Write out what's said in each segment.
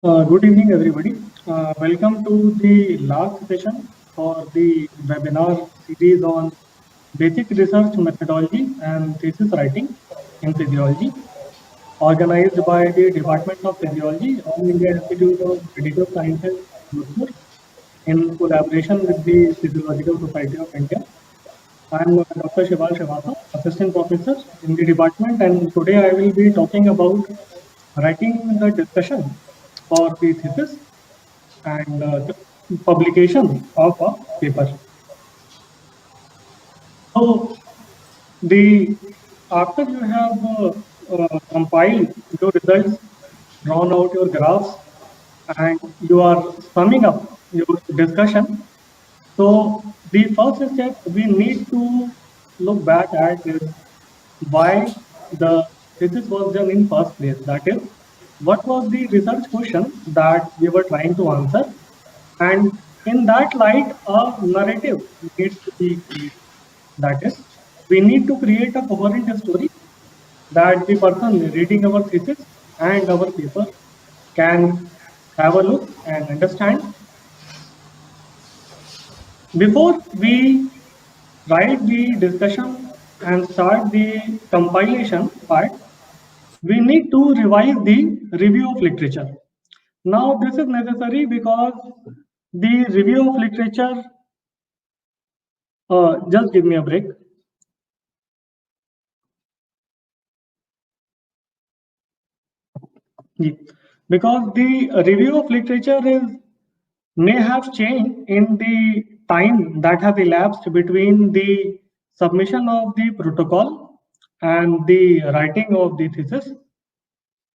Good evening, everybody. Welcome to the last session for the webinar series on basic research methodology and thesis writing in physiology, organized by the Department of Physiology, All India Institute of Medical Sciences, Jodhpur, in collaboration with the Physiological Society of India. I am Dr. Shival Srivastava, Assistant Professor in the department, and today I will be talking about writing the discussion for the thesis and the publication of a paper. So the after you have compiled your results, drawn out your graphs, and you are summing up your discussion. So the first step we need to look back at is why the thesis was done in first place. That is, what was the research question that we were trying to answer, and in that light, a narrative needs to be created. That is, we need to create a coherent story that the person reading our thesis and our paper can have a look and understand. Before we write the discussion and start the compilation part, we need to revise the review of literature. Now, this is necessary because the review of literature, just give me a break. Yeah. Because the review of literature is may have changed in the time that has elapsed between the submission of the protocol and the writing of the thesis.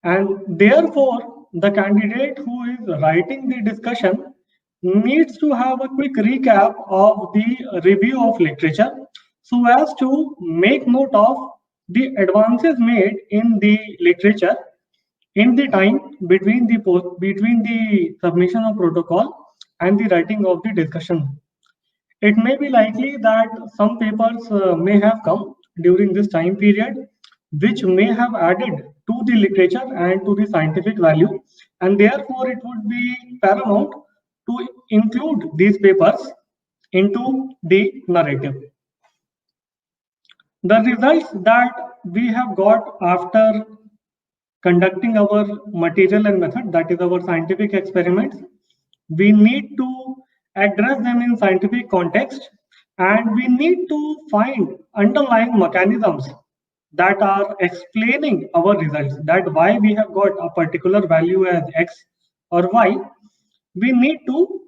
And therefore, the candidate who is writing the discussion needs to have a quick recap of the review of literature so as to make note of the advances made in the literature in the time between the submission of protocol and the writing of the discussion. It may be likely that some papers may have come during this time period, which may have added to the literature and to the scientific value, and therefore it would be paramount to include these papers into the narrative. The results that we have got after conducting our material and method, that is our scientific experiments, we need to address them in scientific context, and we need to find underlying mechanisms that are explaining our results, that why we have got a particular value as x or y. We need to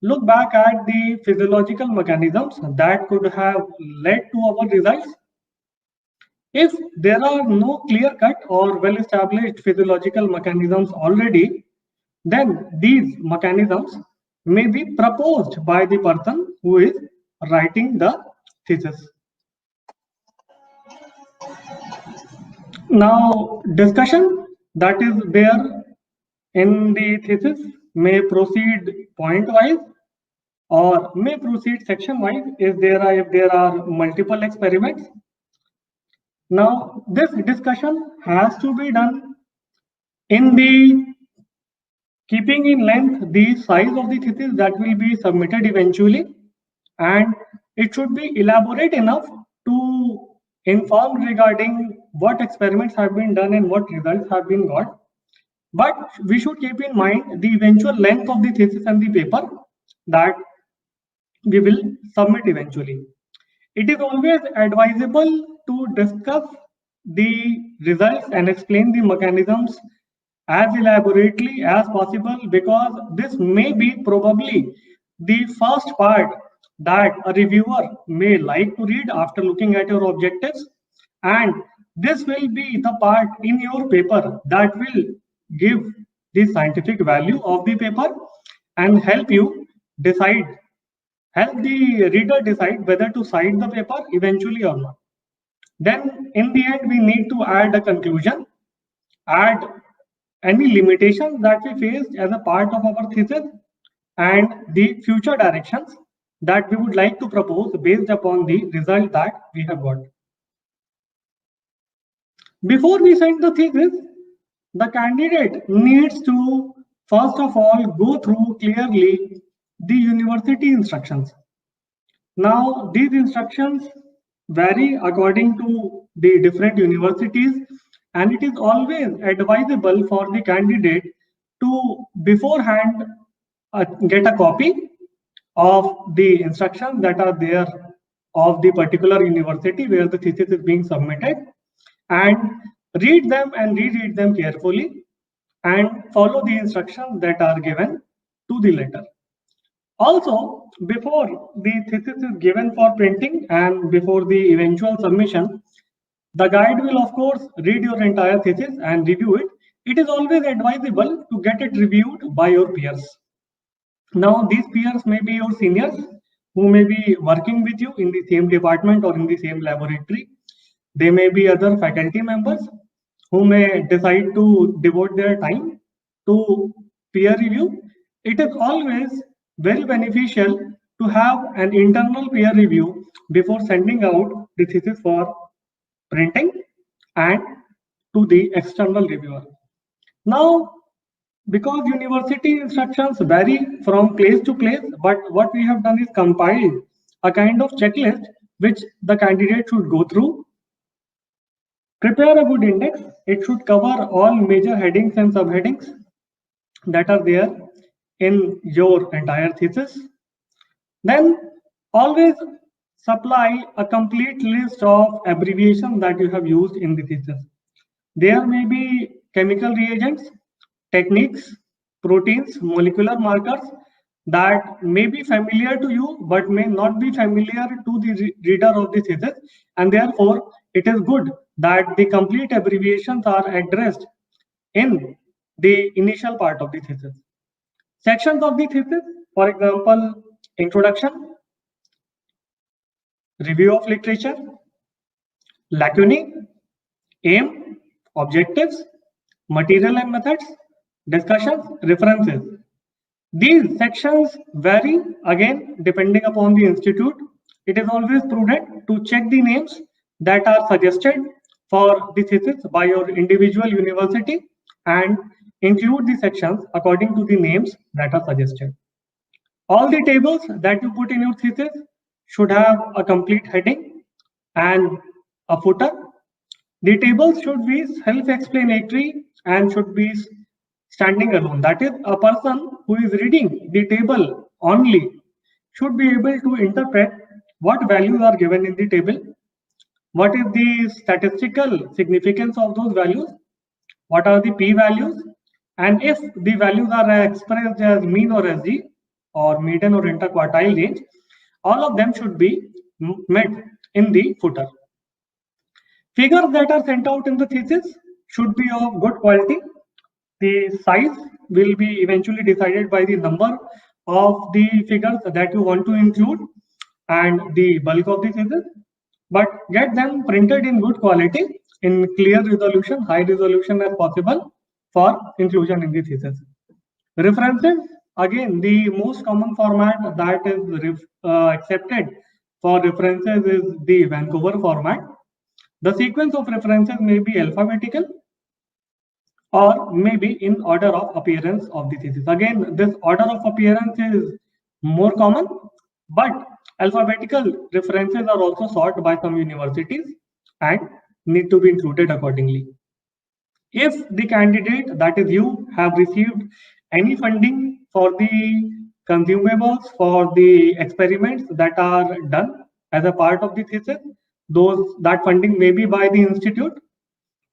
look back at the physiological mechanisms that could have led to our results. If there are no clear-cut or well-established physiological mechanisms already, then these mechanisms may be proposed by the person who is writing the thesis. Now, discussion that is there in the thesis may proceed point-wise or may proceed section-wise if there are multiple experiments. Now, this discussion has to be done in the keeping in length the size of the thesis that will be submitted eventually, and it should be elaborate enough to inform regarding what experiments have been done and what results have been got. But we should keep in mind the eventual length of the thesis and the paper that we will submit eventually. It is always advisable to discuss the results and explain the mechanisms as elaborately as possible, because this may be probably the first part that a reviewer may like to read after looking at your objectives, and this will be the part in your paper that will give the scientific value of the paper and decide help the reader decide whether to cite the paper eventually or not. Then in the end we need to add a conclusion, add any limitations that we faced as a part of our thesis, and the future directions that we would like to propose based upon the result that we have got. Before we send the thesis, the candidate needs to First of all, go through clearly the university instructions. Now, these instructions vary according to the different universities, and it is always advisable for the candidate to beforehand get a copy of the instructions that are there of the particular university where the thesis is being submitted, and read them and reread them carefully and follow the instructions that are given to the letter. Also, before the thesis is given for printing and before the eventual submission, the guide will of course read your entire thesis and review it. It is always advisable to get it reviewed by your peers. Now, these peers may be your seniors who may be working with you in the same department or in the same laboratory. They may be other faculty members who may decide to devote their time to peer review. It is always very beneficial to have an internal peer review before sending out the thesis for printing and to the external reviewer. Now, because university instructions vary from place to place, but what we have done is compiled a kind of checklist which the candidate should go through. Prepare a good index. It should cover all major headings and subheadings that are there in your entire thesis. Then always supply a complete list of abbreviations that you have used in the thesis. There may be chemical reagents, techniques, proteins, molecular markers that may be familiar to you but may not be familiar to the reader of the thesis, and therefore it is good that the complete abbreviations are addressed in the initial part of the thesis. Sections of the thesis, for example, introduction, review of literature, lacunae, aim, objectives, material and methods, discussions, references. These sections vary again depending upon the institute. It is always prudent to check the names that are suggested for the thesis by your individual university and include the sections according to the names that are suggested. All the tables that you put in your thesis should have a complete heading and a footer. The tables should be self-explanatory and should be standing alone. That is, a person who is reading the table only should be able to interpret what values are given in the table, what is the statistical significance of those values, what are the p-values, and if the values are expressed as mean or SG or median or interquartile range, all of them should be met in the footer. Figures that are sent out in the thesis should be of good quality. The size will be eventually decided by the number of the figures that you want to include and the bulk of the thesis, but get them printed in good quality, in clear resolution, high resolution as possible for inclusion in the thesis. References, again, the most common format that is accepted for references is the Vancouver format. The sequence of references may be alphabetical or maybe in order of appearance of the thesis. Again, this order of appearance is more common, but alphabetical references are also sought by some universities and need to be included accordingly. If the candidate, that is you, have received any funding for the consumables for the experiments that are done as a part of the thesis, that funding may be by the institute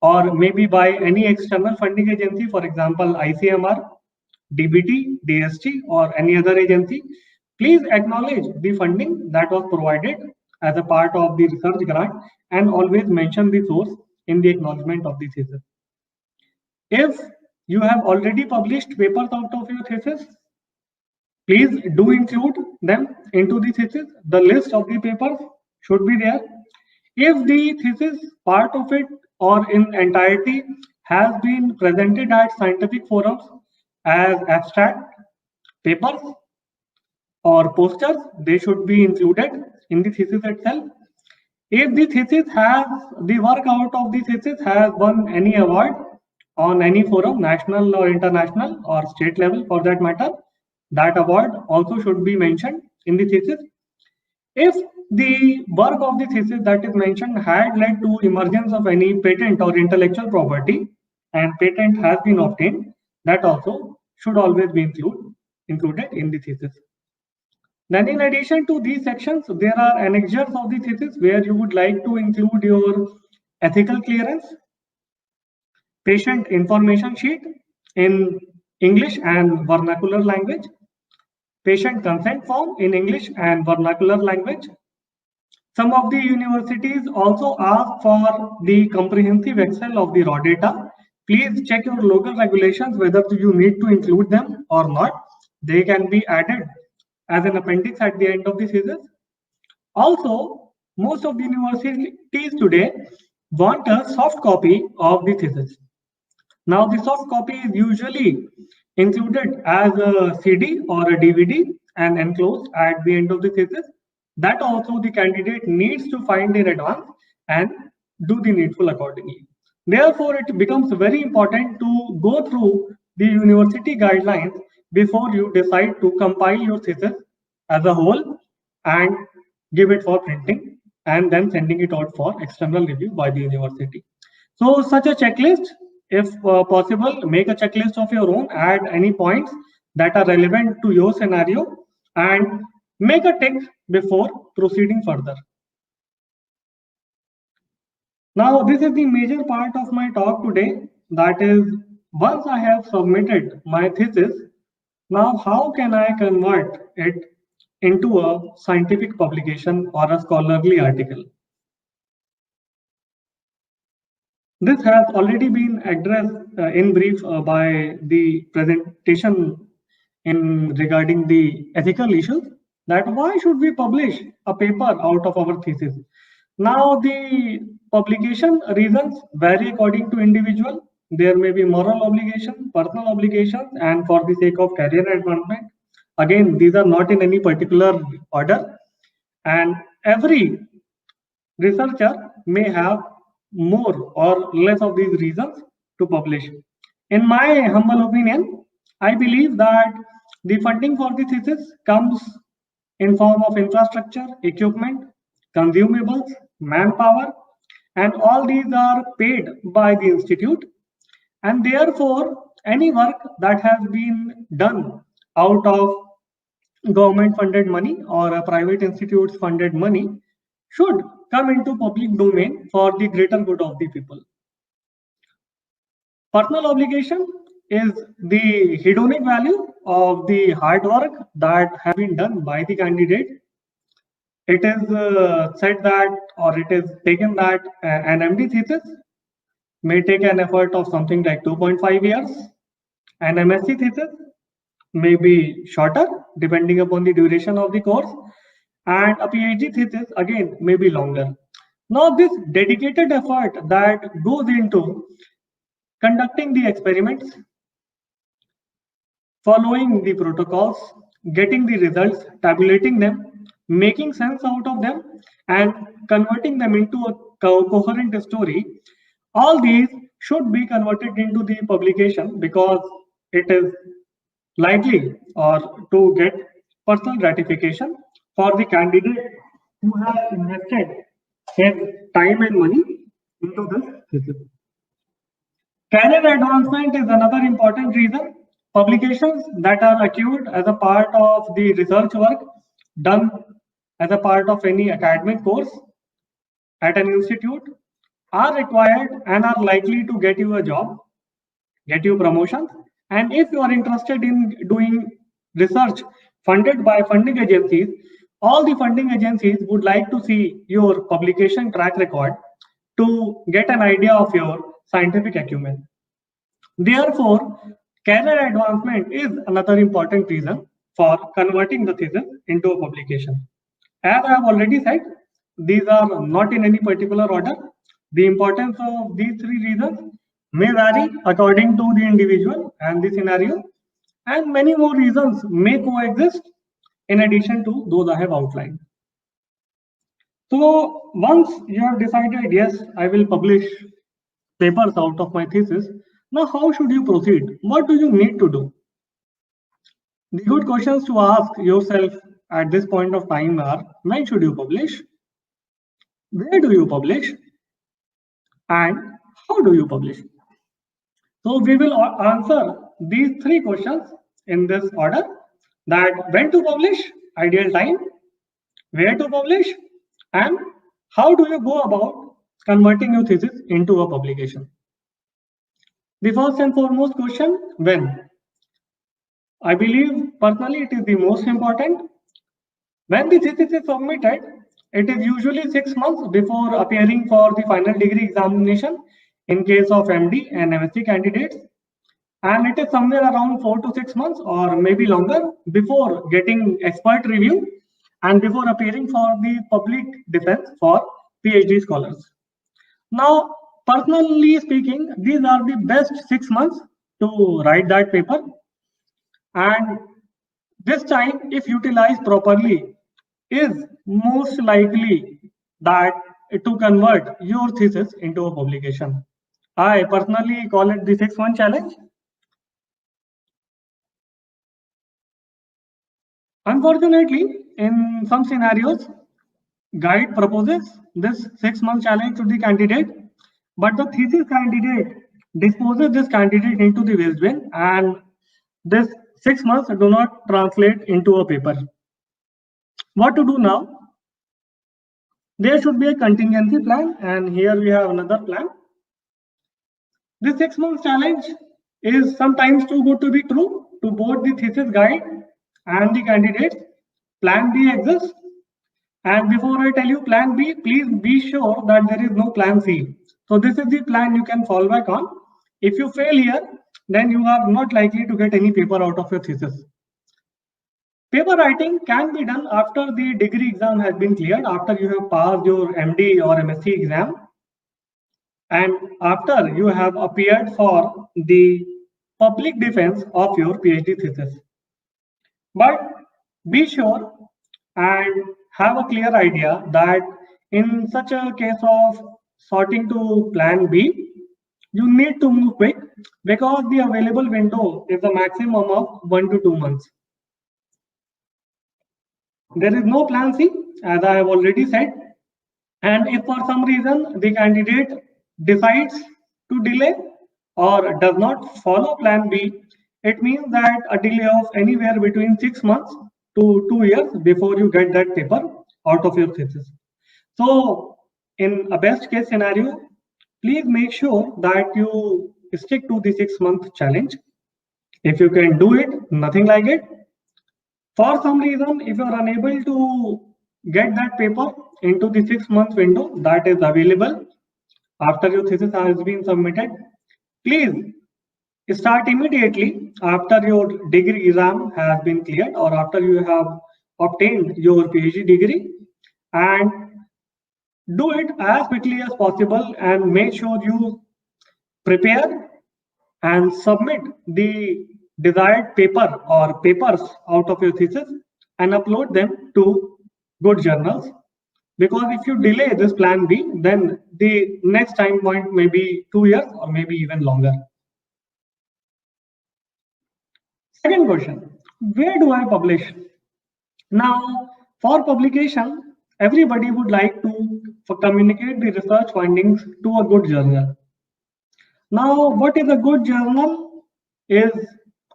or maybe by any external funding agency, for example, ICMR, DBT, DST, or any other agency. Please acknowledge the funding that was provided as a part of the research grant and always mention the source in the acknowledgement of the thesis. If you have already published papers out of your thesis, please do include them into the thesis. The list of the papers should be there. If the thesis, part of it or in entirety, has been presented at scientific forums as abstract papers or posters, they should be included in the thesis itself. If the thesis has, the work out of the thesis has won any award on any forum, national or international or state level for that matter. That award also should be mentioned in the thesis. If the work of the thesis that is mentioned had led to emergence of any patent or intellectual property and patent has been obtained, that also should always be included in the thesis. Then in addition to these sections, there are annexures of the thesis where you would like to include your ethical clearance, patient information sheet in English and vernacular language, patient consent form in English and vernacular language. Some of the universities also ask for the comprehensive Excel of the raw data. Please check your local regulations whether you need to include them or not. They can be added as an appendix at the end of the thesis. Also, most of the universities today want a soft copy of the thesis. Now, the soft copy is usually included as a CD or a DVD and enclosed at the end of the thesis. That also the candidate needs to find in advance and do the needful accordingly. Therefore, it becomes very important to go through the university guidelines before you decide to compile your thesis as a whole and give it for printing and then sending it out for external review by the university. So such a checklist, if possible, make a checklist of your own, add any points that are relevant to your scenario and make a tick before proceeding further. Now, this is the major part of my talk today. That is, once I have submitted my thesis, now how can I convert it into a scientific publication or a scholarly article? This has already been addressed in brief by the presentation in regarding the ethical issues, that why should we publish a paper out of our thesis? Now, the publication reasons vary according to individual. There may be moral obligation, personal obligations, and for the sake of career advancement. Again, these are not in any particular order, and every researcher may have more or less of these reasons to publish. In my humble opinion, I believe that the funding for the thesis comes in form of infrastructure, equipment, consumables, manpower, and all these are paid by the institute. And therefore, any work that has been done out of government funded money or a private institute's funded money should come into public domain for the greater good of the people. Personal obligation is the hedonic value of the hard work that has been done by the candidate. It is said that, or it is taken that an MD thesis may take an effort of something like 2.5 years. An MSc thesis may be shorter depending upon the duration of the course, and a PhD thesis again may be longer. Now, this dedicated effort that goes into conducting the experiments, following the protocols, getting the results, tabulating them, making sense out of them, and converting them into a coherent story, all these should be converted into the publication because it is likely or to get personal gratification for the candidate who has invested his time and money into this thesis. Career advancement is another important reason. Publications that are accrued as a part of the research work done as a part of any academic course at an institute are required and are likely to get you a job, get you promotions. And if you are interested in doing research funded by funding agencies, all the funding agencies would like to see your publication track record to get an idea of your scientific acumen. Therefore, career advancement is another important reason for converting the thesis into a publication. As I have already said, these are not in any particular order. The importance of these three reasons may vary according to the individual and the scenario, and many more reasons may coexist in addition to those I have outlined. So once you have decided, yes, I will publish papers out of my thesis, Now, how should you proceed? What do you need to do? The good questions to ask yourself at this point of time are: when should you publish? Where do you publish? And how do you publish? So we will answer these three questions in this order: that when to publish, ideal time, where to publish, and how do you go about converting your thesis into a publication. The first and foremost question: when? I believe personally it is the most important. When the thesis is submitted, it is usually 6 months before appearing for the final degree examination in case of MD and MSc candidates, and it is somewhere around 4 to 6 months or maybe longer before getting expert review and before appearing for the public defense for PhD scholars. Now, personally speaking, these are the best 6 months to write that paper, and this time, if utilized properly, is most likely that to convert your thesis into a publication. I personally call it the 6-month challenge. Unfortunately, in some scenarios, guide proposes this 6-month challenge to the candidate, but the thesis candidate disposes this candidate into the waste bin, and this 6 months do not translate into a paper. What to do now? There should be a contingency plan, and here we have another plan. This 6 months challenge is sometimes too good to be true to both the thesis guide and the candidates. Plan B exists. And before I tell you plan B, please be sure that there is no plan C. So this is the plan you can fall back on. If you fail here, then you are not likely to get any paper out of your thesis. Paper writing can be done after the degree exam has been cleared, after you have passed your MD or MSc exam, and after you have appeared for the public defense of your PhD thesis. But be sure and have a clear idea that in such a case of sorting to plan B, you need to move quick because the available window is a maximum of 1 to 2 months. There is no plan C, as I have already said. And if for some reason the candidate decides to delay or does not follow plan B, it means that a delay of anywhere between 6 months to 2 years before you get that paper out of your thesis. So in a best case scenario, please make sure that you stick to the 6-month challenge. If you can do it, nothing like it. For some reason, if you are unable to get that paper into the 6-month window that is available after your thesis has been submitted, please start immediately after your degree exam has been cleared or after you have obtained your PhD degree, and do it as quickly as possible and make sure you prepare and submit the desired paper or papers out of your thesis and upload them to good journals. Because if you delay this plan B, then the next time point may be 2 years or maybe even longer. Second question, where do I publish? Now, for publication, everybody would like to communicate the research findings to a good journal. Now, what is a good journal is,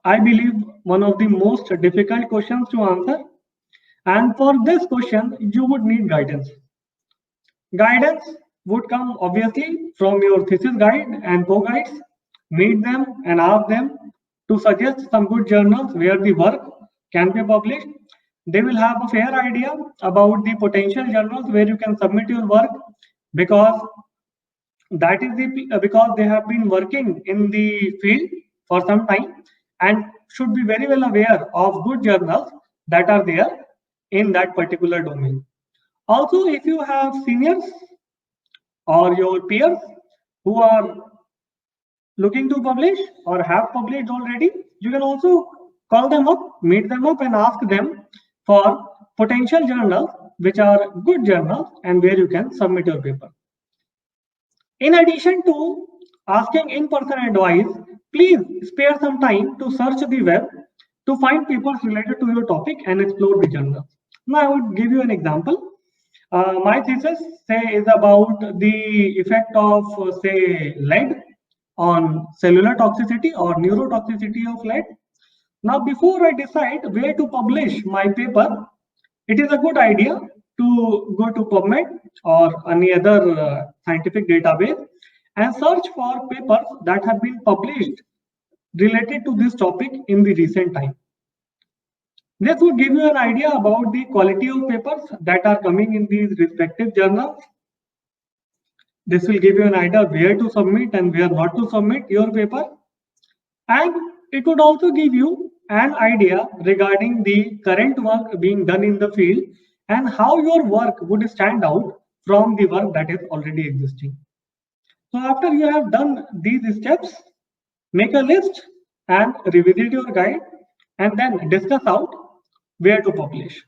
I believe, one of the most difficult questions to answer. And for this question, you would need guidance. Guidance would come obviously from your thesis guide and co-guides. Meet them and ask them to suggest some good journals where the work can be published. They will have a fair idea about the potential journals where you can submit your work, because that is because they have been working in the field for some time and should be very well aware of good journals that are there in that particular domain. Also, if you have seniors or your peers who are looking to publish or have published already, you can also call them up, meet them up, and ask them for potential journals which are good journals and where you can submit your paper. In addition to asking in-person advice, please spare some time to search the web to find papers related to your topic and explore the journals. Now, I would give you an example. My thesis, say, is about the effect of, say, lead on cellular toxicity or neurotoxicity of lead. Now, before I decide where to publish my paper, it is a good idea to go to PubMed or any other scientific database and search for papers that have been published related to this topic in the recent time. This would give you an idea about the quality of papers that are coming in these respective journals. This will give you an idea where to submit and where not to submit your paper. And it would also give you an idea regarding the current work being done in the field and how your work would stand out from the work that is already existing. So after you have done these steps, make a list and revisit your guide and then discuss out where to publish.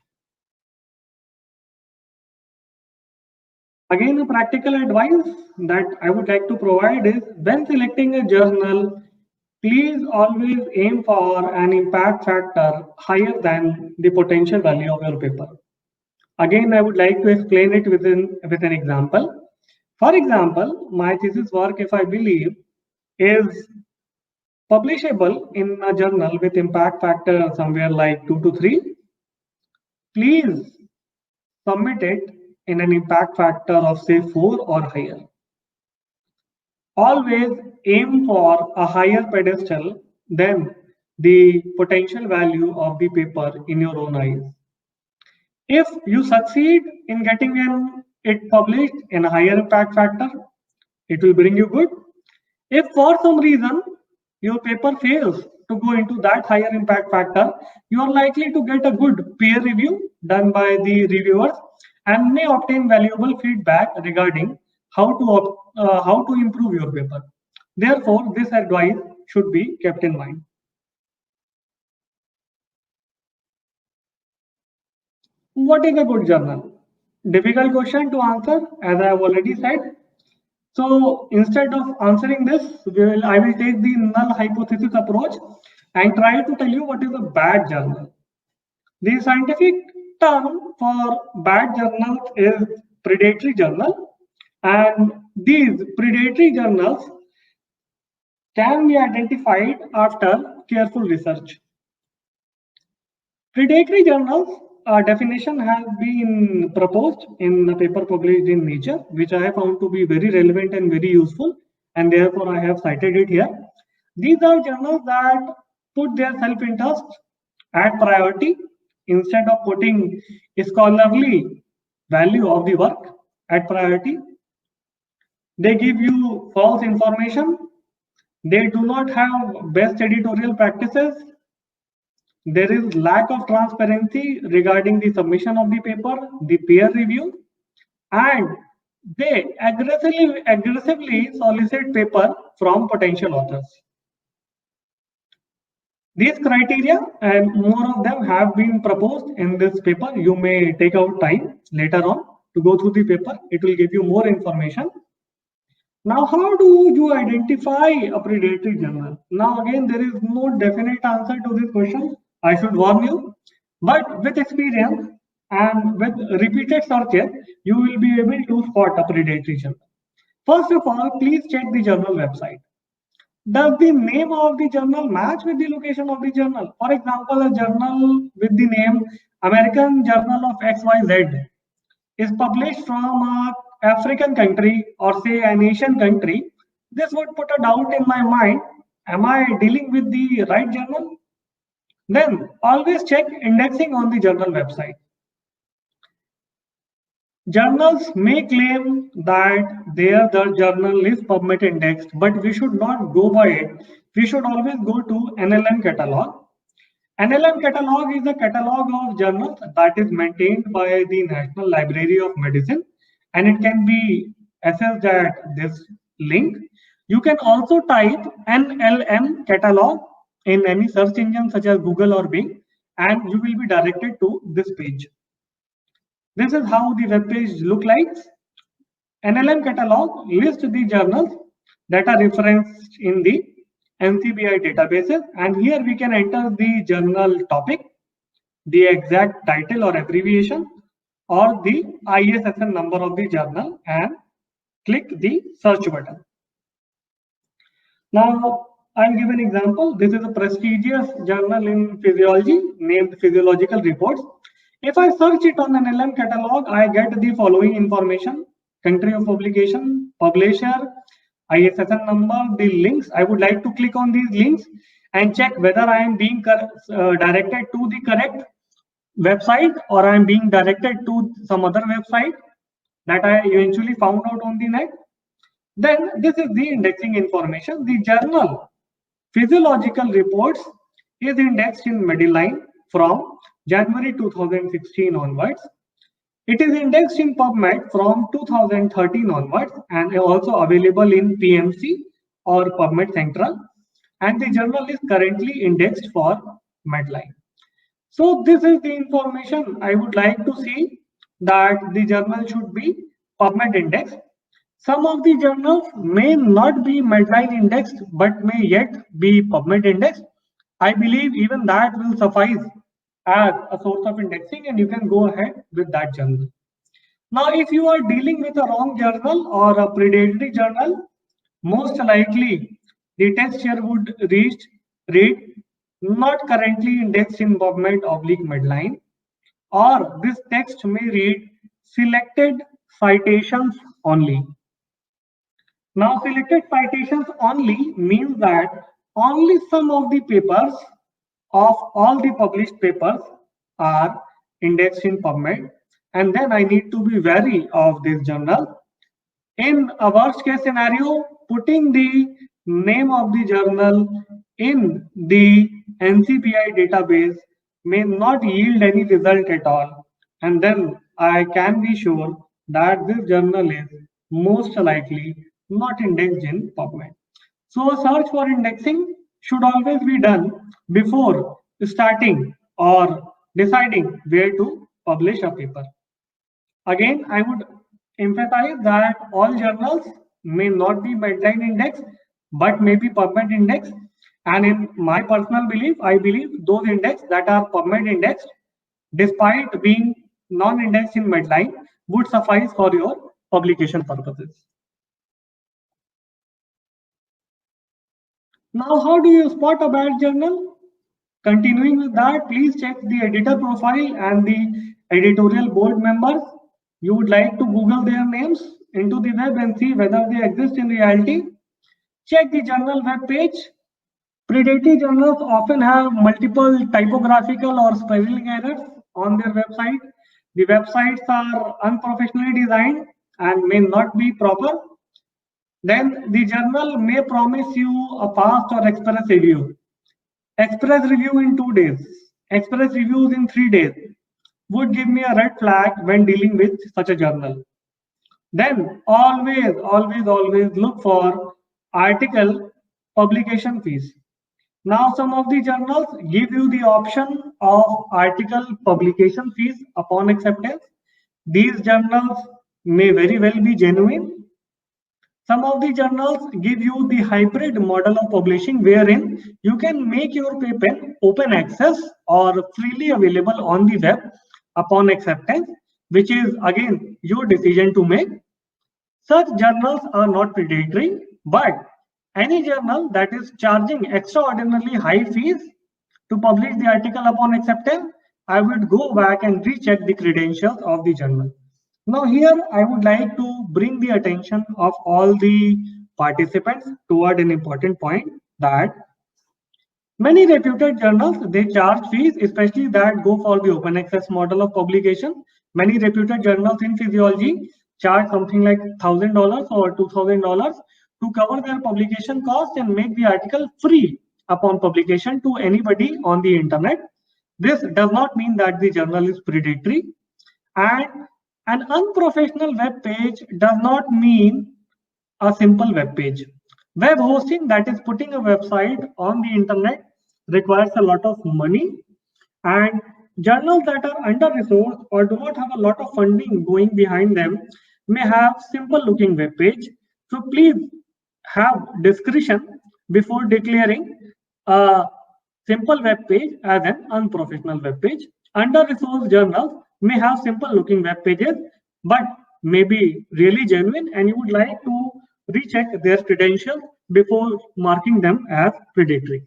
Again, a practical advice that I would like to provide is when selecting a journal, please always aim for an impact factor higher than the potential value of your paper. Again, I would like to explain it with an example. For example, my thesis work, if I believe, is publishable in a journal with impact factor somewhere like 2 to 3, please submit it in an impact factor of say 4 or higher. Always aim for a higher pedestal than the potential value of the paper in your own eyes. If you succeed in getting it published in a higher impact factor, it will bring you good. If for some reason your paper fails to go into that higher impact factor, you are likely to get a good peer review done by the reviewers and may obtain valuable feedback regarding how to improve your paper. Therefore, this advice should be kept in mind. What is a good journal? Difficult question to answer, as I have already said. So instead of answering this, I will take the null hypothesis approach and try to tell you what is a bad journal. The scientific term for bad journals is predatory journal, and these predatory journals can be identified after careful research. Predatory journals definition has been proposed in a paper published in Nature, which I have found to be very relevant and very useful, and therefore I have cited it here. These are journals that put their self-interest at priority instead of putting scholarly value of the work at priority. They give you false information. They do not have best editorial practices. There is lack of transparency regarding the submission of the paper, the peer review, and they aggressively solicit paper from potential authors. These criteria and more of them have been proposed in this paper. You may take out time later on to go through the paper. It will give you more information. Now, how do you identify a predatory journal? Now, again, there is no definite answer to this question. I should warn you. But with experience and with repeated searches, you will be able to spot a predatory journal. First of all, please check the journal website. Does the name of the journal match with the location of the journal? For example, a journal with the name American Journal of XYZ is published from an African country or say an Asian country, this would put a doubt in my mind. Am I dealing with the right journal? Then always check indexing on the journal website. Journals may claim that the journal is PubMed indexed, but we should not go by it. We should always go to NLM catalog. NLM catalog is a catalog of journals that is maintained by the National Library of Medicine, and it can be accessed at this link. You can also type NLM catalog in any search engine such as Google or Bing, and you will be directed to this page. This is how the web page looks like. NLM catalog lists the journals that are referenced in the NCBI databases, and here we can enter the journal topic, the exact title or abbreviation, or the ISSN number of the journal, and click the search button. Now, I'll give an example. This is a prestigious journal in physiology named Physiological Reports. If I search it on an LM catalog, I get the following information: country of publication, publisher, ISSN number, the links. I would like to click on these links and check whether I am being directed to the correct website or I am being directed to some other website that I eventually found out on the net. Then this is the indexing information. The journal Physiological Reports is indexed in Medline from January 2016 onwards. It is indexed in PubMed from 2013 onwards and also available in PMC or PubMed Central. And the journal is currently indexed for Medline. So this is the information I would like to see, that the journal should be PubMed indexed. Some of the journals may not be Medline indexed, but may yet be PubMed indexed. I believe even that will suffice as a source of indexing, and you can go ahead with that journal. Now, if you are dealing with a wrong journal or a predatory journal, most likely the text here would read not currently indexed in PubMed/Medline, or this text may read selected citations only. Now, selected citations only means that only some of the papers of all the published papers are indexed in PubMed, and then I need to be wary of this journal. In a worst case scenario, putting the name of the journal in the NCBI database may not yield any result at all, and then I can be sure that this journal is most likely not indexed in PubMed. So a search for indexing should always be done before starting or deciding where to publish a paper. Again, I would emphasize that all journals may not be Medline indexed, but may be PubMed indexed. And in my personal belief, I believe those indexed that are PubMed indexed, despite being non-indexed in Medline, would suffice for your publication purposes. Now, how do you spot a bad journal? Continuing with that, please check the editor profile and the editorial board members. You would like to Google their names into the web and see whether they exist in reality. Check the journal web page. Predatory journals often have multiple typographical or spelling errors on their website. The websites are unprofessionally designed and may not be proper. Then the journal may promise you a fast or express review. Express review in 2 days, express reviews in 3 days would give me a red flag when dealing with such a journal. Then always look for article publication fees. Now, some of the journals give you the option of article publication fees upon acceptance. These journals may very well be genuine. Some of the journals give you the hybrid model of publishing, wherein you can make your paper open access or freely available on the web upon acceptance, which is again your decision to make. Such journals are not predatory, but any journal that is charging extraordinarily high fees to publish the article upon acceptance, I would go back and recheck the credentials of the journal. Now here I would like to bring the attention of all the participants toward an important point, that many reputed journals, they charge fees, especially that go for the open access model of publication. Many reputed journals in physiology charge something like $1,000 or $2,000 to cover their publication costs and make the article free upon publication to anybody on the internet. This does not mean that the journal is predatory, and an unprofessional web page does not mean a simple web page. Web hosting, that is putting a website on the internet, requires a lot of money, and journals that are under-resourced or do not have a lot of funding going behind them may have simple looking web page. So please have discretion before declaring a simple web page as an unprofessional web page. Under-resourced journals may have simple-looking web pages, but may be really genuine, and you would like to recheck their credentials before marking them as predatory.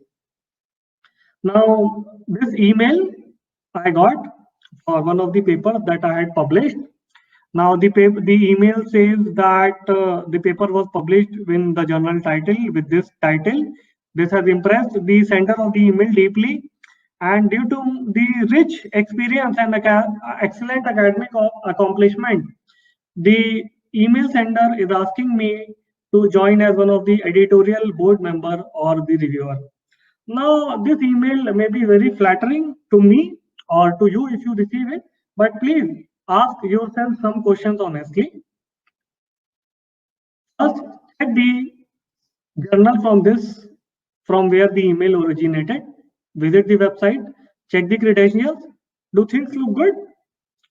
Now, this email I got for one of the papers that I had published. Now, the email says that the paper was published in the journal title with this title. This has impressed the sender of the email deeply, and due to the rich experience and excellent academic accomplishment, the email sender is asking me to join as one of the editorial board member or the reviewer. Now, this email may be very flattering to me or to you if you receive it, but please ask yourself some questions honestly. First, check the journal from where the email originated. Visit the website, check the credentials. Do things look good?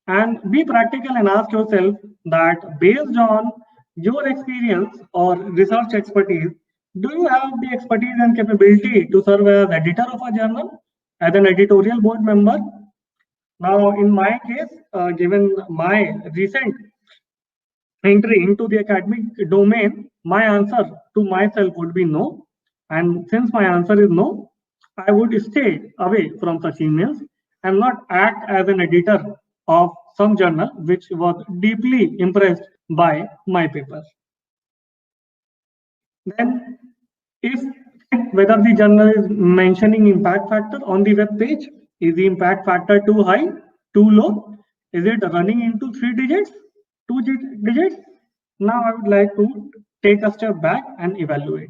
And be practical and ask yourself that based on your experience or research expertise, do you have the expertise and capability to serve as editor of a journal, as an editorial board member? Now, in my case, given my recent entry into the academic domain, my answer to myself would be no. And since my answer is no, I would stay away from such emails and not act as an editor of some journal which was deeply impressed by my paper. Then, if whether the journal is mentioning impact factor on the web page, is the impact factor too high, too low? Is it running into 3 digits, 2 digits? Now I would like to take a step back and evaluate.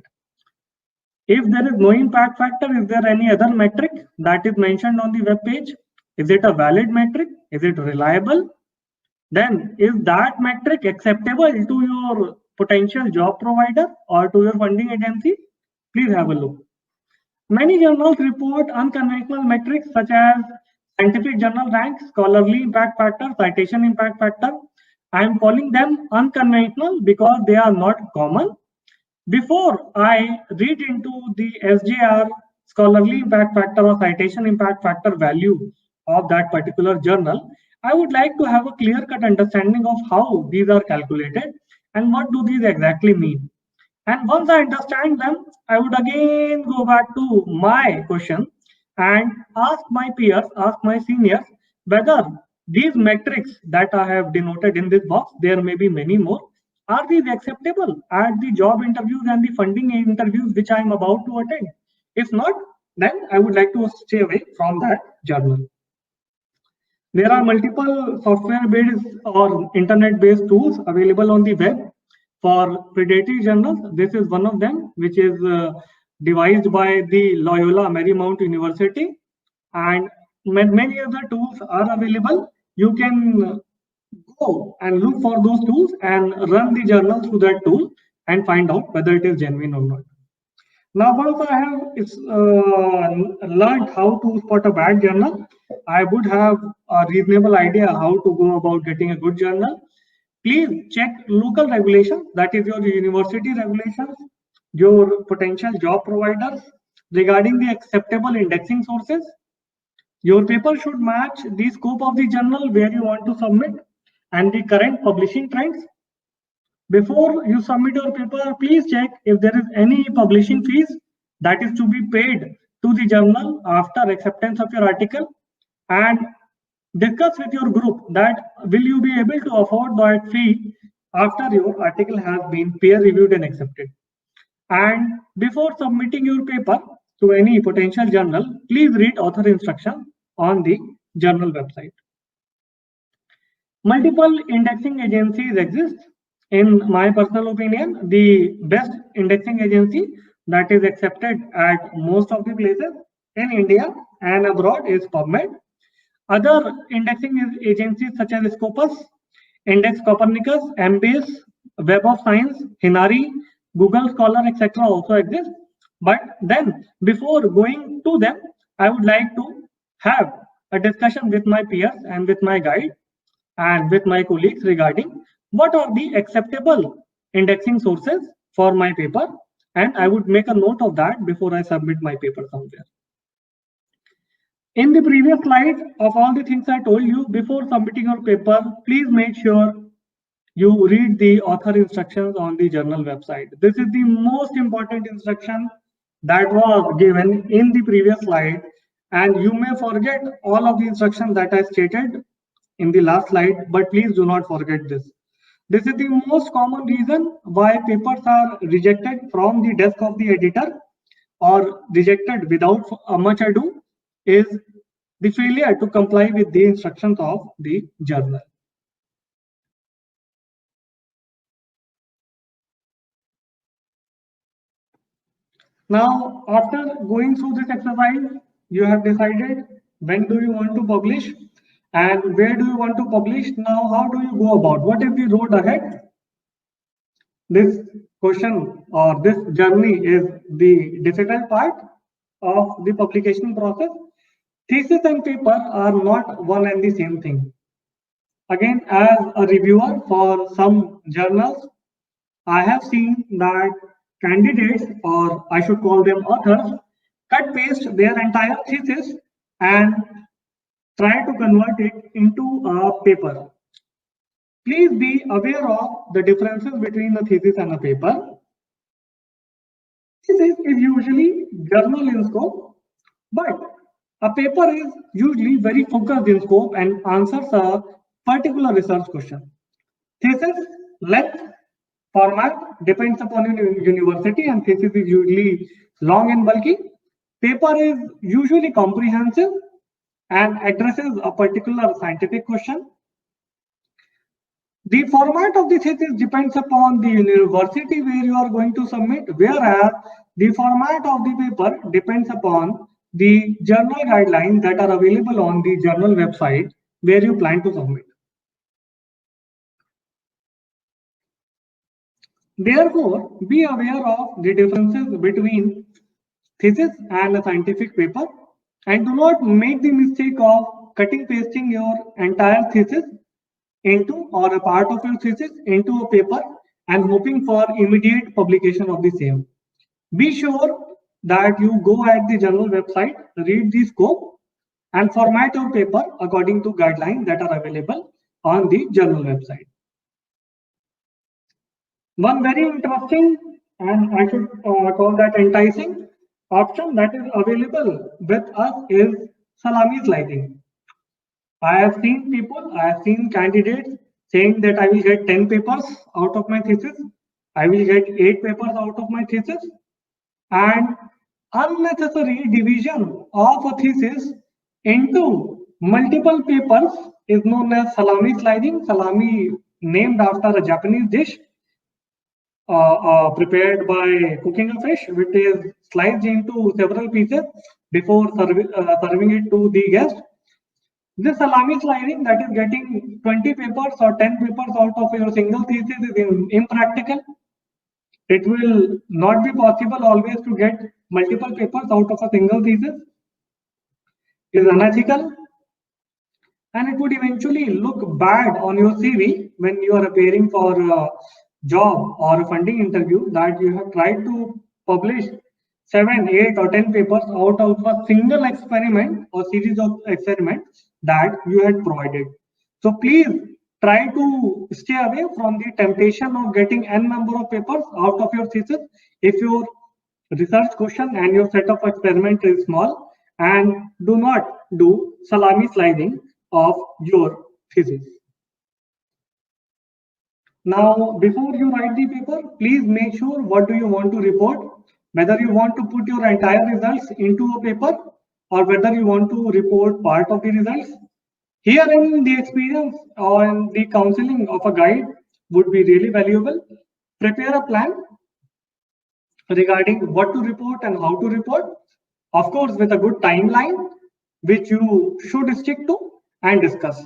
If there is no impact factor, is there any other metric that is mentioned on the web page? Is it a valid metric? Is it reliable? Then is that metric acceptable to your potential job provider or to your funding agency? Please have a look. Many journals report unconventional metrics such as scientific journal rank, scholarly impact factor, citation impact factor. I am calling them unconventional because they are not common. Before I read into the SJR, scholarly impact factor or citation impact factor value of that particular journal, I would like to have a clear-cut understanding of how these are calculated and what do these exactly mean. And once I understand them, I would again go back to my question and ask my peers, ask my seniors, whether these metrics that I have denoted in this box, there may be many more, are these acceptable at the job interviews and the funding interviews which I am about to attend? If not, then I would like to stay away from that journal. There are multiple software-based or internet-based tools available on the web for predatory journals. This is one of them, which is devised by the Loyola Marymount University, and many other tools are available. You can go and look for those tools and run the journal through that tool and find out whether it is genuine or not. Now, once I have learned how to spot a bad journal, I would have a reasonable idea how to go about getting a good journal. Please check local regulations, that is your university regulations, your potential job providers regarding the acceptable indexing sources. Your paper should match the scope of the journal where you want to submit and the current publishing trends. Before you submit your paper, please check if there is any publishing fees that is to be paid to the journal after acceptance of your article, and discuss with your group that will you be able to afford that fee after your article has been peer reviewed and accepted. And before submitting your paper to any potential journal, please read author instructions on the journal website. Multiple indexing agencies exist. In my personal opinion, the best indexing agency that is accepted at most of the places in India and abroad is PubMed. Other indexing agencies such as Scopus, Index Copernicus, Embase, Web of Science, Hinari, Google Scholar, etc. also exist. But then, before going to them, I would like to have a discussion with my peers and with my guide and with my colleagues regarding what are the acceptable indexing sources for my paper and I would make a note of that before I submit my paper somewhere. In the previous slide, of all the things I told you, before submitting your paper, please make sure you read the author instructions on the journal website. This is the most important instruction that was given in the previous slide, and you may forget all of the instructions that I stated in the last slide, but please do not forget this. This is the most common reason why papers are rejected from the desk of the editor or rejected without much ado is the failure to comply with the instructions of the journal. Now, after going through this exercise, you have decided when do you want to publish and where do you want to publish. Now, how do you go about? What is the road ahead? This question or this journey is the difficult part of the publication process. Thesis and paper are not one and the same thing. Again, as a reviewer for some journals, I have seen that candidates, or I should call them authors, cut paste their entire thesis and try to convert it into a paper. Please be aware of the differences between a thesis and a paper. Thesis is usually journal in scope, but a paper is usually very focused in scope and answers a particular research question. Thesis length format depends upon university, and thesis is usually long and bulky. Paper is usually comprehensive and addresses a particular scientific question. The format of the thesis depends upon the university where you are going to submit, whereas the format of the paper depends upon the journal guidelines that are available on the journal website where you plan to submit. Therefore, be aware of the differences between thesis and a scientific paper, and do not make the mistake of cutting pasting your entire thesis into or a part of your thesis into a paper and hoping for immediate publication of the same. Be sure that you go at the journal website, read the scope, and format your paper according to guidelines that are available on the journal website. One very interesting, and I should call that enticing, option that is available with us is salami sliding. I have seen people, I have seen candidates saying that I will get 10 papers out of my thesis, I will get 8 papers out of my thesis, and unnecessary division of a thesis into multiple papers is known as salami sliding. Salami, named after a Japanese dish prepared by cooking a fish, which is sliced into several pieces before serving it to the guest. This salami sliding, that is getting 20 papers or 10 papers out of your single thesis, is impractical. It will not be possible always to get multiple papers out of a single thesis. It is unethical, and it would eventually look bad on your CV when you are appearing for a job or a funding interview that you have tried to publish 7, 8, or 10 papers out of a single experiment or series of experiments that you had provided. So please try to stay away from the temptation of getting n number of papers out of your thesis if your research question and your set of experiment is small, and do not do salami sliding of your thesis. Now, before you write the paper, please make sure what do you want to report, whether you want to put your entire results into a paper or whether you want to report part of the results. Here in the experience or the counseling of a guide would be really valuable. Prepare a plan regarding what to report and how to report, of course with a good timeline which you should stick to and discuss.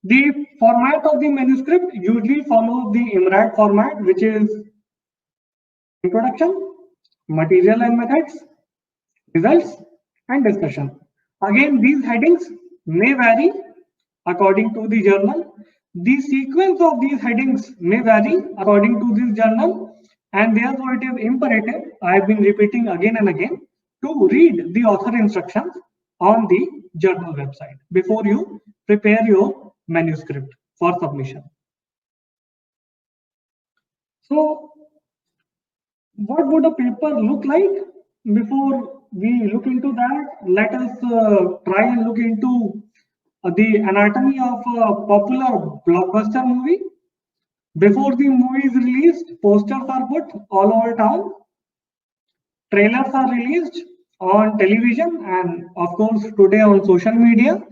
The format of the manuscript usually follows the IMRAD format, which is introduction, material and methods, results, and discussion. Again, these headings may vary according to the journal. The sequence of these headings may vary according to this journal, And therefore it is imperative, I have been repeating again and again, to read the author instructions on the journal website before you prepare your manuscript for submission. So what would a paper look like? Before we look into that, let us try and look into the anatomy of a popular blockbuster movie. Before the movie is released, posters are put all over town, trailers are released on television, and of course today on social media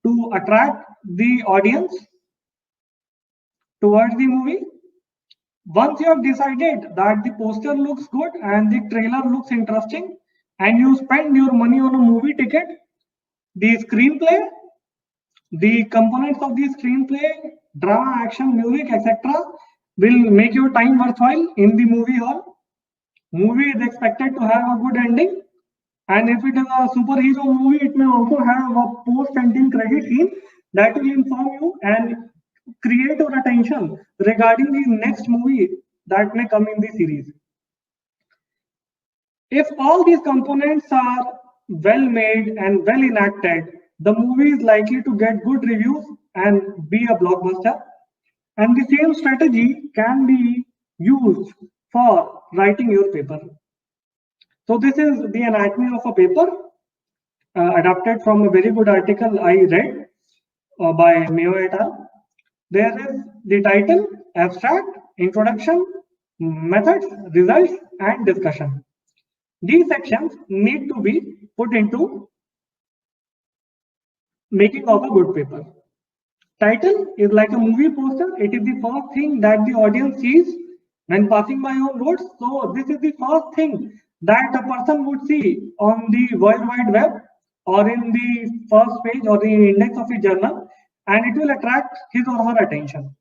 to attract the audience towards the movie. Once you have decided that the poster looks good and the trailer looks interesting, and you spend your money on a movie ticket, the screenplay, the components of the screenplay, drama, action, music, etc., will make your time worthwhile in the movie hall. Movie is expected to have a good ending, and if it is a superhero movie, it may also have a post-ending credit scene that will inform you and create your attention regarding the next movie that may come in the series. If all these components are well made and well enacted, the movie is likely to get good reviews and be a blockbuster. And the same strategy can be used for writing your paper. So this is the anatomy of a paper adapted from a very good article I read by Mayo et al. There is the title, abstract, introduction, methods, results, and discussion. These sections need to be put into making of a good paper. Title is like a movie poster. It is the first thing that the audience sees when passing by your roads. So this is the first thing that a person would see on the World Wide Web or in the first page or the index of a journal, and it will attract his or her attention.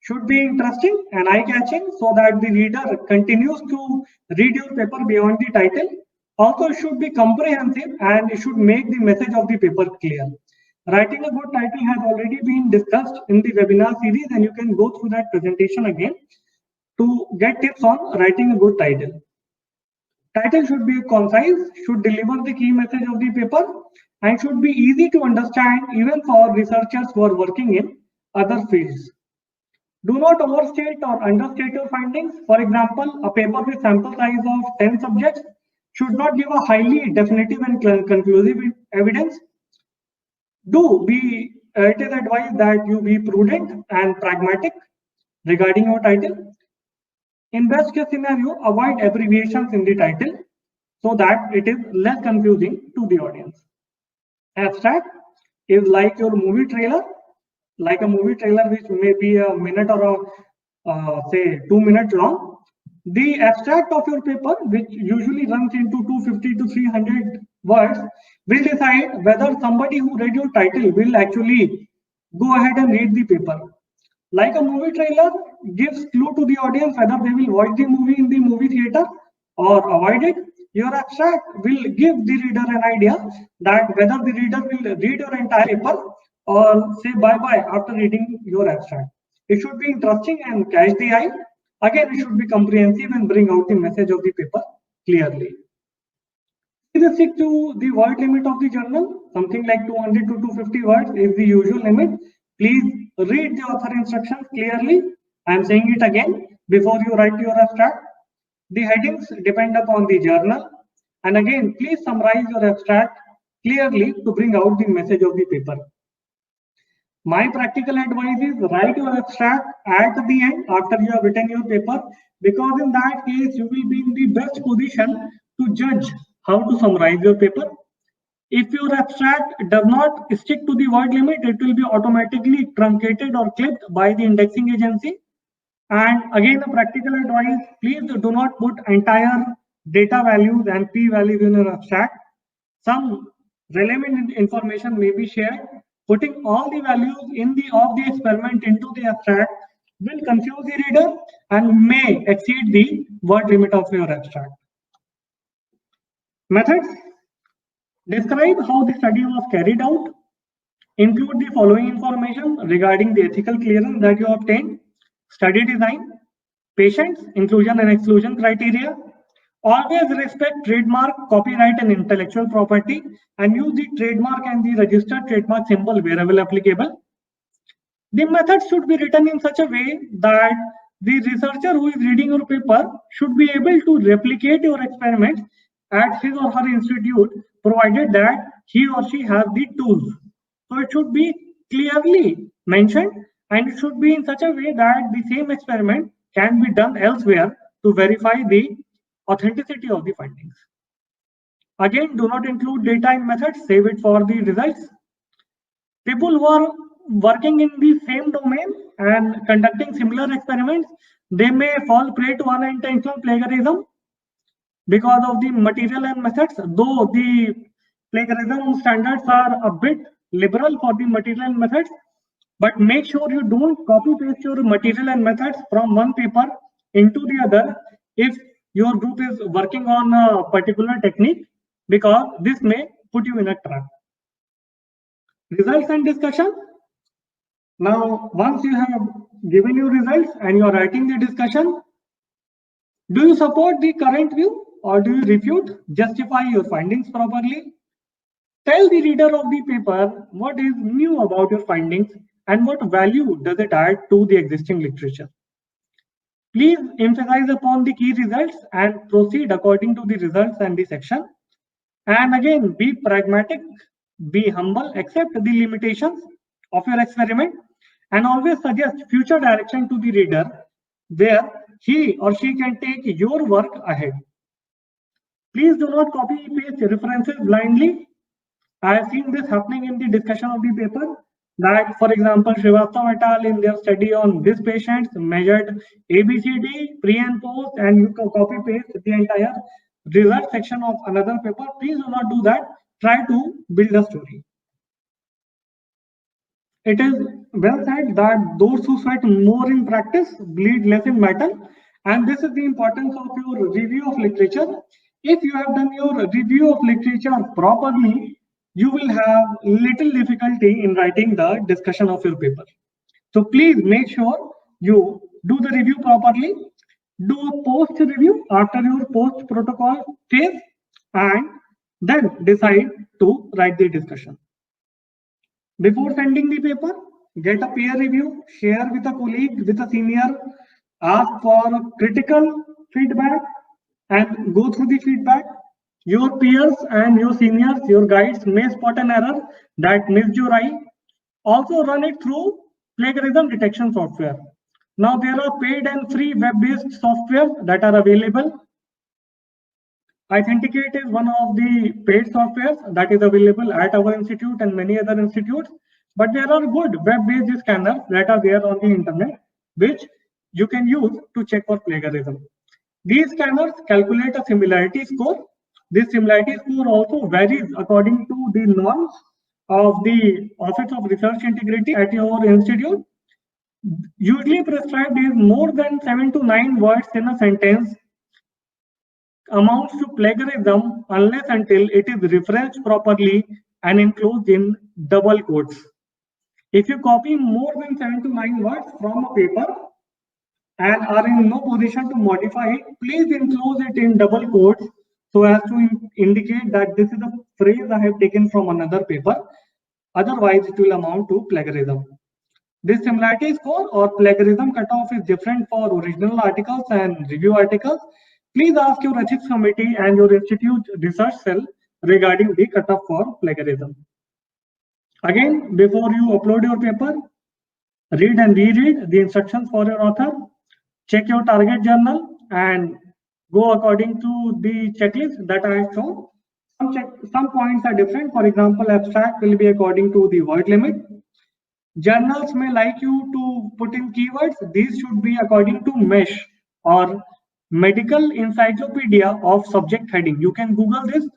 Should be interesting and eye-catching so that the reader continues to read your paper beyond the title. Also should be comprehensive and it should make the message of the paper clear. Writing a good title has already been discussed in the webinar series, and you can go through that presentation again to get tips on writing a good title. Title should be concise, should deliver the key message of the paper, and should be easy to understand even for researchers who are working in other fields. Do not overstate or understate your findings. For example, a paper with sample size of 10 subjects should not give a highly definitive and conclusive evidence. It is advised that you be prudent and pragmatic regarding your title. In best case scenario, avoid abbreviations in the title so that it is less confusing to the audience. Abstract is like your movie trailer, like a movie trailer which may be a minute or say 2 minutes long. The abstract of your paper, which usually runs into 250 to 300 words, will decide whether somebody who read your title will actually go ahead and read the paper. Like a movie trailer gives clue to the audience whether they will watch the movie in the movie theater or avoid it. Your abstract will give the reader an idea that whether the reader will read your entire paper or say bye-bye after reading your abstract. It should be interesting and catch the eye. Again, it should be comprehensive and bring out the message of the paper clearly. Please stick to the word limit of the journal. Something like 200 to 250 words is the usual limit. Please read the author instructions clearly. I am saying it again before you write your abstract. The headings depend upon the journal. And again, please summarize your abstract clearly to bring out the message of the paper. My practical advice is write your abstract at the end after you have written your paper, because in that case you will be in the best position to judge how to summarize your paper. If your abstract does not stick to the word limit, it will be automatically truncated or clipped by the indexing agency. And again, a practical advice, please do not put entire data values and p-values in your abstract. Some relevant information may be shared. Putting all the values of the experiment into the abstract will confuse the reader and may exceed the word limit of your abstract. Methods. Describe how the study was carried out. Include the following information regarding the ethical clearance that you obtained. Study design. Patience, inclusion and exclusion criteria. Always respect trademark, copyright and intellectual property and use the trademark and the registered trademark symbol wherever applicable. The method should be written in such a way that the researcher who is reading your paper should be able to replicate your experiments at his or her institute, provided that he or she has the tools. So it should be clearly mentioned and it should be in such a way that the same experiment can be done elsewhere to verify the authenticity of the findings. Again, do not include data in methods, save it for the results. People who are working in the same domain and conducting similar experiments, they may fall prey to unintentional plagiarism because of the material and methods, though the plagiarism standards are a bit liberal for the material and methods, but make sure you don't copy paste your material and methods from one paper into the other if your group is working on a particular technique, because this may put you in a trap. Results and discussion. Now, once you have given your results and you are writing the discussion, do you support the current view or do you refute? Justify your findings properly. Tell the reader of the paper what is new about your findings and what value does it add to the existing literature. Please emphasize upon the key results and proceed according to the results and the section. And again, be pragmatic, be humble, accept the limitations of your experiment, and always suggest future direction to the reader where he or she can take your work ahead. Please do not copy paste references blindly. I have seen this happening in the discussion of the paper. That, for example, Srivastava et al. In their study on these patients measured ABCD, pre and post, and you can copy paste the entire result section of another paper. Please do not do that. Try to build a story. It is well said that those who sweat more in practice bleed less in battle, and this is the importance of your review of literature. If you have done your review of literature properly, you will have little difficulty in writing the discussion of your paper. So please make sure you do the review properly, do a post review after your post protocol phase, and then decide to write the discussion. Before sending the paper, get a peer review, share with a colleague, with a senior, ask for critical feedback and go through the feedback. Your peers and your seniors, your guides may spot an error that missed your eye. Also run it through plagiarism detection software. Now there are paid and free web-based software that are available. Authenticate is one of the paid softwares that is available at our institute and many other institutes. But there are good web-based scanners that are there on the internet, which you can use to check for plagiarism. These scanners calculate a similarity score. This similarity score also varies according to the norms of the Office of Research Integrity at your institute. Usually prescribed is more than 7 to 9 words in a sentence amounts to plagiarism unless until it is referenced properly and enclosed in double quotes. If you copy more than 7 to 9 words from a paper and are in no position to modify it, please enclose it in double quotes so as to indicate that this is a phrase I have taken from another paper. Otherwise, it will amount to plagiarism. This similarity score or plagiarism cutoff is different for original articles and review articles. Please ask your ethics committee and your institute research cell regarding the cutoff for plagiarism. Again, before you upload your paper, read and reread the instructions for your author, check your target journal and go according to the checklist that I have shown. Some points are different. For example, abstract will be according to the word limit. Journals may like you to put in keywords. These should be according to MESH or Medical Encyclopedia of Subject Heading. You can Google this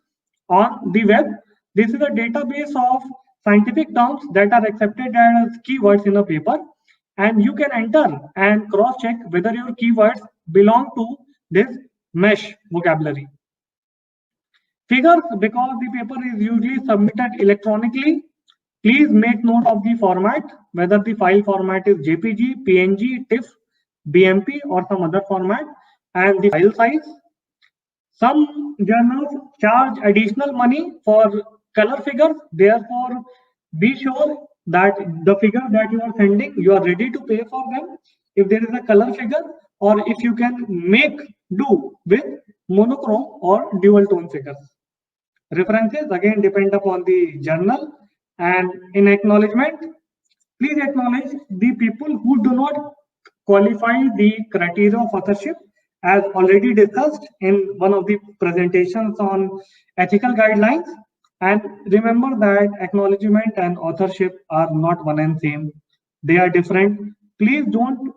on the web. This is a database of scientific terms that are accepted as keywords in a paper, and you can enter and cross-check whether your keywords belong to this MESH vocabulary. Figures, because the paper is usually submitted electronically, please make note of the format, whether the file format is JPG, PNG, TIFF. BMP or some other format, and the file size. Some journals charge additional money for color figures. Therefore, be sure that the figure that you are sending, you are ready to pay for them if there is a color figure, or if you can make do with monochrome or dual tone figures. References again depend upon the journal, and in acknowledgement, please acknowledge the people who do not qualify the criteria of authorship, as already discussed in one of the presentations on ethical guidelines. And remember that acknowledgement and authorship are not one and same. They are different. Please don't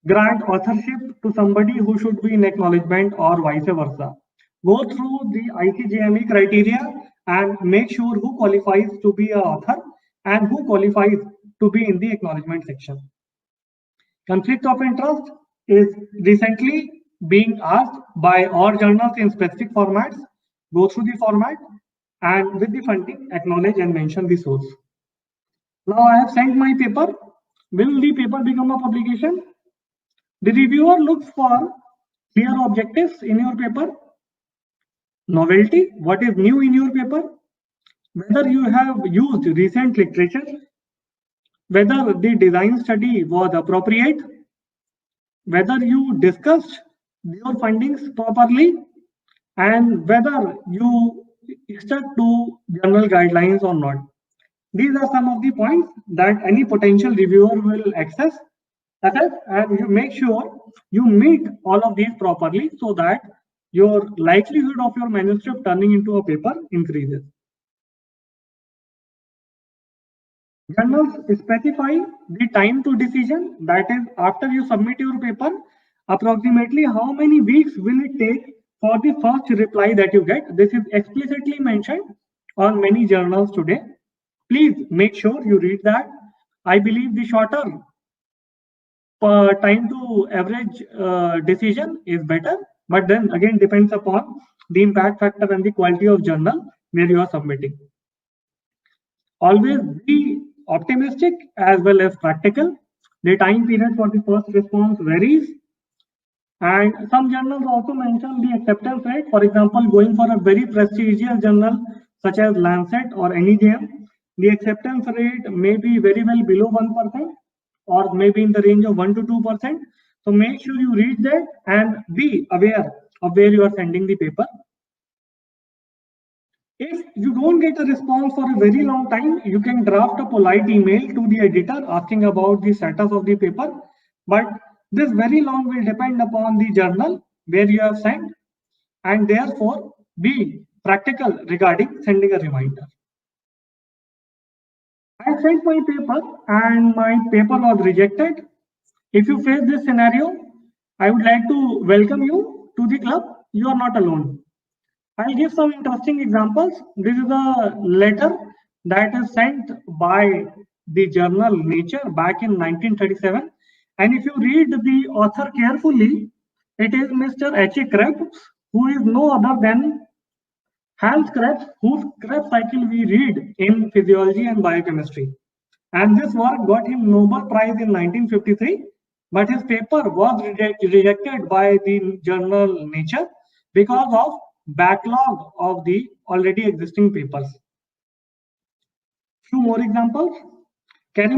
grant authorship to somebody who should be in acknowledgement or vice versa. Go through the ICJME criteria and make sure who qualifies to be an author and who qualifies to be in the acknowledgement section. Conflict of interest is recently being asked by all journals in specific formats. Go through the format and with the funding, acknowledge and mention the source. Now I have sent my paper. Will the paper become a publication? The reviewer looks for clear objectives in your paper, novelty, what is new in your paper, whether you have used recent literature, whether the design study was appropriate, whether you discussed your findings properly, and whether you stuck to journal guidelines or not. These are some of the points that any potential reviewer will assess, and you make sure you meet all of these properly so that your likelihood of your manuscript turning into a paper increases. Journals specify the time to decision, that is, after you submit your paper, approximately how many weeks will it take for the first reply that you get. This is explicitly mentioned on many journals today. Please make sure you read that. I believe the shorter time to average decision is better, but then again depends upon the impact factor and the quality of journal where you are submitting. Always be optimistic as well as practical. The time period for the first response varies, and some journals also mention the acceptance rate. For example, going for a very prestigious journal such as Lancet or NEJM, the acceptance rate may be very well below 1%, or maybe in the range of 1 to 2%. So make sure you read that and be aware of where you are sending the paper. If you don't get a response for a very long time, you can draft a polite email to the editor asking about the status of the paper. But this very long will depend upon the journal where you have sent, and therefore be practical regarding sending a reminder. I sent my paper and my paper was rejected. If you face this scenario, I would like to welcome you to the club. You are not alone. I'll give some interesting examples. This is a letter that is sent by the journal Nature back in 1937. And if you read the author carefully, it is Mr. H.A. Krebs, who is no other than Hans Krebs, whose Krebs cycle we read in physiology and biochemistry. And this work got him Nobel Prize in 1953, but his paper was rejected by the journal Nature because of backlog of the already existing papers. Few more examples. Kary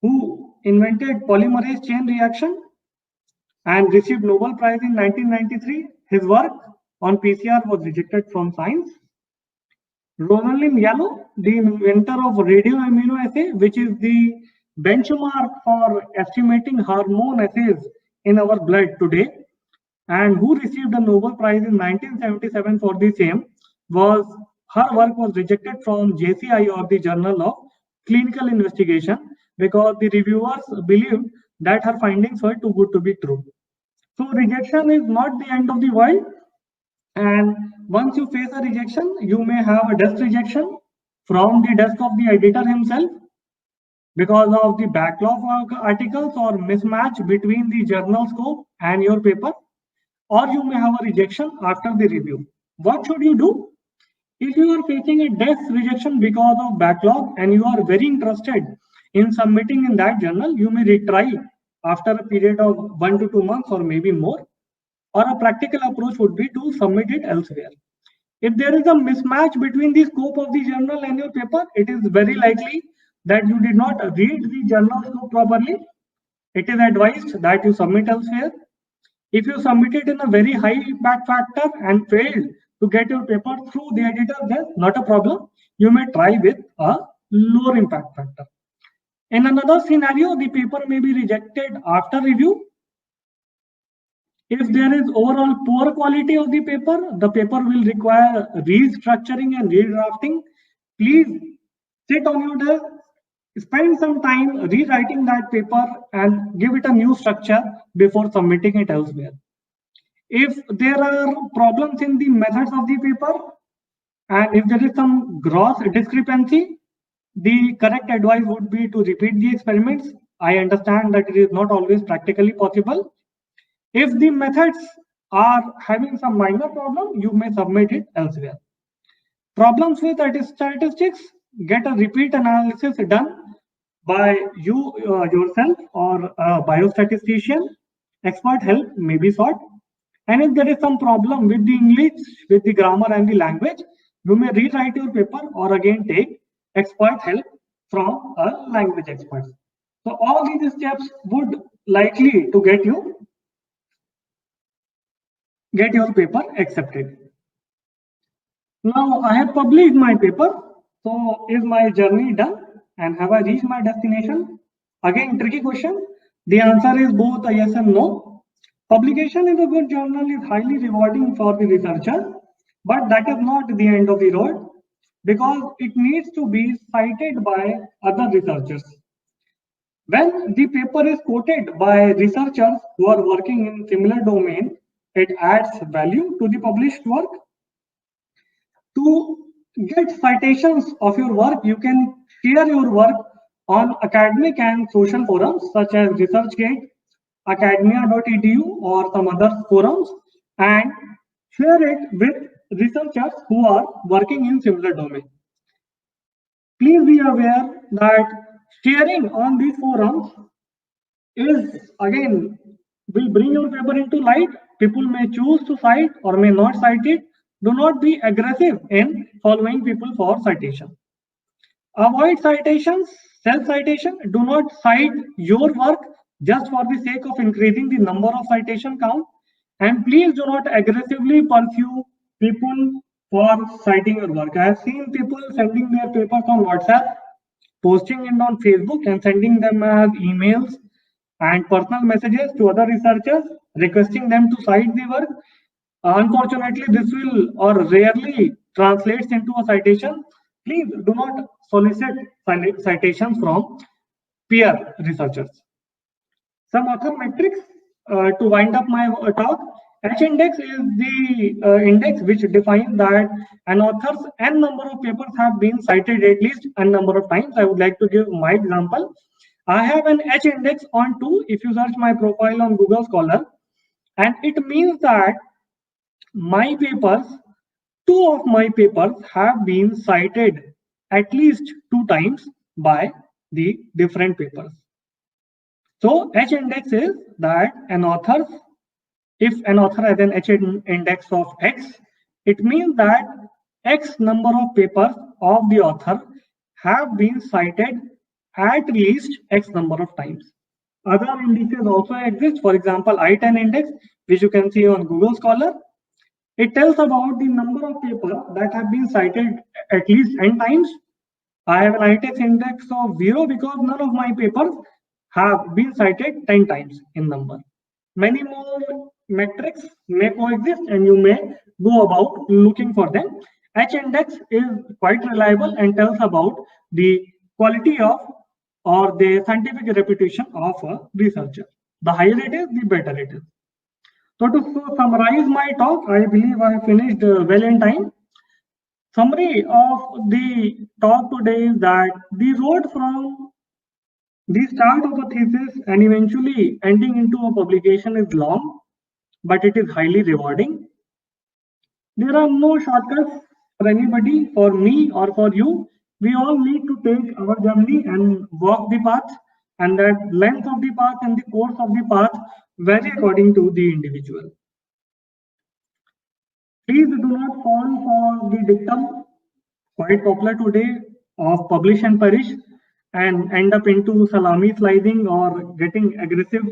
who invented polymerase chain reaction and received Nobel Prize in 1993. His work on PCR was rejected from Science. Rosalind Yalow, the inventor of radioimmunoassay, which is the benchmark for estimating hormone assays in our blood today, and who received a Nobel Prize in 1977 for the same, her work was rejected from JCI, or the Journal of Clinical Investigation, because the reviewers believed that her findings were too good to be true. So rejection is not the end of the world, and once you face a rejection, you may have a desk rejection from the desk of the editor himself because of the backlog of articles or mismatch between the journal scope and your paper, or you may have a rejection after the review. What should you do? If you are facing a desk rejection because of backlog and you are very interested in submitting in that journal, you may retry after a period of 1 to 2 months or maybe more, or a practical approach would be to submit it elsewhere. If there is a mismatch between the scope of the journal and your paper, it is very likely that you did not read the journal scope properly. It is advised that you submit elsewhere. If you submitted in a very high impact factor and failed to get your paper through the editor, then not a problem. You may try with a lower impact factor. In another scenario, the paper may be rejected after review. If there is overall poor quality of the paper will require restructuring and redrafting. Please sit on your desk, spend some time rewriting that paper and give it a new structure before submitting it elsewhere. If there are problems in the methods of the paper and if there is some gross discrepancy, the correct advice would be to repeat the experiments. I understand that it is not always practically possible. If the methods are having some minor problem, you may submit it elsewhere. Problems with statistics, get a repeat analysis done by you yourself or a biostatistician. Expert help may be sought. And if there is some problem with the English, with the grammar and the language, you may rewrite your paper or again take expert help from a language expert. So all these steps would likely to get your paper accepted. Now I have published my paper. So is my journey done and have I reached my destination? Again, tricky question. The answer is both a yes and no. Publication in a good journal is highly rewarding for the researcher, but that is not the end of the road because it needs to be cited by other researchers. When the paper is quoted by researchers who are working in similar domain, it adds value to the published work. To get citations of your work, you can share your work on academic and social forums such as ResearchGate, academia.edu or some other forums and share it with researchers who are working in similar domain. Please be aware that sharing on these forums is again will bring your paper into light. People may choose to cite or may not cite it. Do not be aggressive in following people for citation. Avoid citations, self-citation. Do not cite your work just for the sake of increasing the number of citation count. And please do not aggressively pursue people for citing your work. I have seen people sending their papers on WhatsApp, posting it on Facebook and sending them as emails and personal messages to other researchers requesting them to cite the work. Unfortunately, this will or rarely translates into a citation. Please do not solicit citations from peer researchers. Some author metrics to wind up my talk. H-index is the index which defines that an author's n number of papers have been cited at least n number of times. I would like to give my example. I have an H-index on 2 if you search my profile on Google Scholar, and it means that my papers, 2 of my papers have been cited at least 2 times by the different papers. So H-index is that an author, if an author has an H-index of X, it means that X number of papers of the author have been cited at least X number of times. Other indices also exist. For example, I-10 index, which you can see on Google Scholar. It tells about the number of papers that have been cited at least n times. I have an I-TEX index of 0 because none of my papers have been cited 10 times in number. Many more metrics may coexist and you may go about looking for them. H-index is quite reliable and tells about the quality of or the scientific reputation of a researcher. The higher it is, the better it is. So to summarize my talk, I believe I finished well in time. Summary of the talk today is that the road from the start of a thesis and eventually ending into a publication is long, but it is highly rewarding. There are no shortcuts for anybody, for me or for you. We all need to take our journey and walk the path and that length of the path and the course of the path vary according to the individual. Please do not fall for the dictum quite popular today of publish and perish and end up into salami slicing or getting aggressive,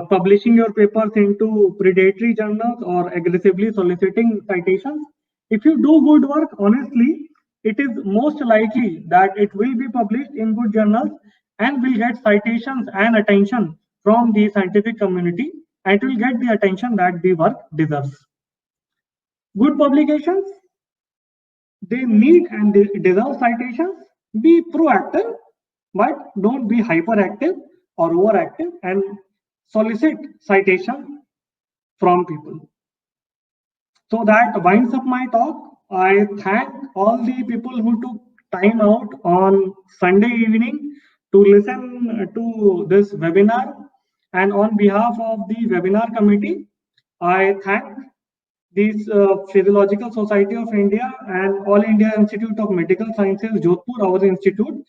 publishing your papers into predatory journals or aggressively soliciting citations. If you do good work honestly, it is most likely that it will be published in good journals and will get citations and attention from the scientific community, and it will get the attention that the work deserves. Good publications, they need and they deserve citations. Be proactive, but don't be hyperactive or overactive and solicit citation from people. So that winds up my talk. I thank all the people who took time out on Sunday evening to listen to this webinar. And on behalf of the webinar committee, I thank this Physiological Society of India and All India Institute of Medical Sciences, Jodhpur, our institute,